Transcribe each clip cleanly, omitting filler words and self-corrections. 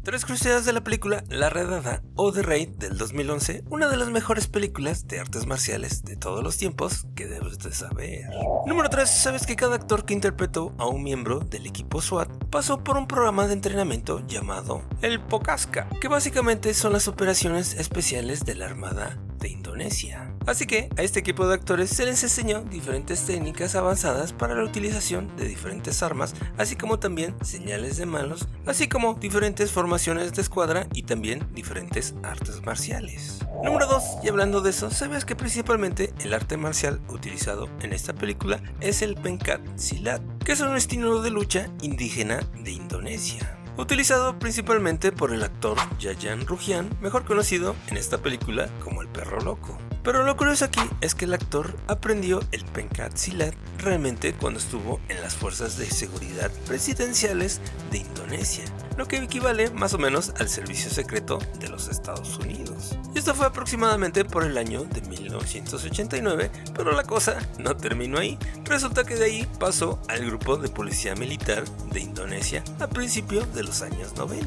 Tres curiosidades de la película La Redada o The Raid del 2011, una de las mejores películas de artes marciales de todos los tiempos que debes de saber. Número 3. ¿Sabes que cada actor que interpretó a un miembro del equipo SWAT pasó por un programa de entrenamiento llamado el POCASCA, que básicamente son las operaciones especiales de la Armada de Indonesia? Así que a este equipo de actores se les enseñó diferentes técnicas avanzadas para la utilización de diferentes armas, así como también señales de manos, así como diferentes formaciones de escuadra y también diferentes artes marciales. Número 2. Y hablando de eso, ¿sabes que principalmente el arte marcial utilizado en esta película es el Pencak Silat, que es un estilo de lucha indígena de Indonesia, utilizado principalmente por el actor Yayan Ruhian, mejor conocido en esta película como el Perro Loco? Pero lo curioso aquí es que el actor aprendió el Pencak Silat realmente cuando estuvo en las fuerzas de seguridad presidenciales de Indonesia, lo que equivale más o menos al servicio secreto de los Estados Unidos. Esto fue aproximadamente por el año de 1989, pero la cosa no terminó ahí. Resulta que de ahí pasó al grupo de policía militar de Indonesia a principios de los años 90.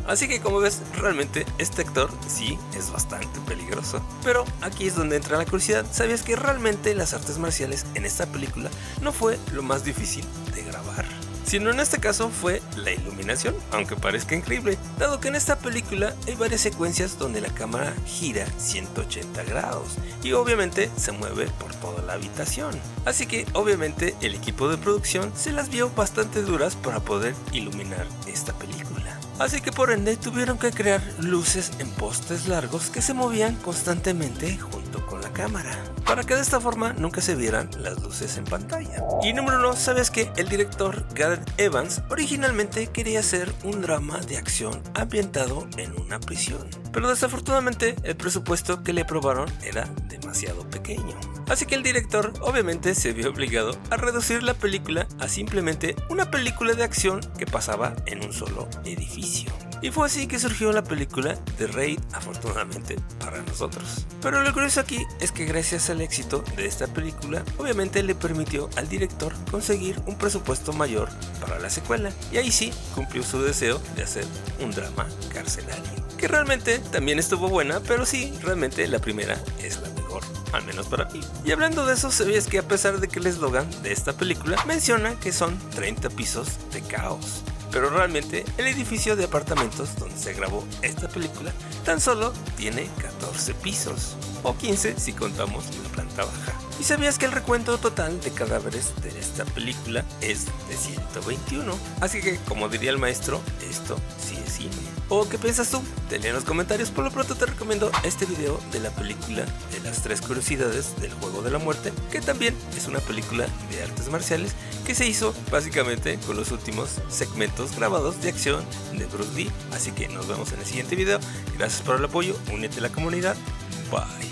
Así que como ves, realmente este actor sí es bastante peligroso. Pero aquí es donde entra la curiosidad. ¿Sabías que realmente las artes marciales en esta película no fue lo más difícil de grabar? Sino en este caso fue la iluminación, aunque parezca increíble, dado que en esta película hay varias secuencias donde la cámara gira 180 grados y obviamente se mueve por toda la habitación. Así que obviamente el equipo de producción se las vio bastante duras para poder iluminar esta película. Así que por ende tuvieron que crear luces en postes largos que se movían constantemente junto con la cámara, para que de esta forma nunca se vieran las luces en pantalla. Y número 1, ¿sabes que el director Gareth Evans originalmente quería hacer un drama de acción ambientado en una prisión? Pero desafortunadamente el presupuesto que le aprobaron era demasiado pequeño. Así que el director obviamente se vio obligado a reducir la película a simplemente una película de acción que pasaba en un solo edificio. Y fue así que surgió la película The Raid, afortunadamente para nosotros. Pero lo curioso aquí es que gracias al éxito de esta película, obviamente le permitió al director conseguir un presupuesto mayor para la secuela. Y ahí sí cumplió su deseo de hacer un drama carcelario, que realmente también estuvo buena, pero sí, realmente la primera es la mejor, al menos para mí. Y hablando de eso, ¿sabías que a pesar de que el eslogan de esta película menciona que son 30 pisos de caos? Pero realmente el edificio de apartamentos donde se grabó esta película tan solo tiene 14 pisos, o 15 si contamos la planta baja. ¿Y sabías que el recuento total de cadáveres de esta película es de 121? Así que, como diría el maestro, esto sí es cine. ¿O qué piensas tú? Te leo en los comentarios. Por lo pronto te recomiendo este video de la película de las 3 curiosidades del Juego de la Muerte, que también es una película de artes marciales que se hizo básicamente con los últimos segmentos grabados de acción de Bruce Lee. Así que nos vemos en el siguiente video. Gracias por el apoyo, únete a la comunidad. Bye.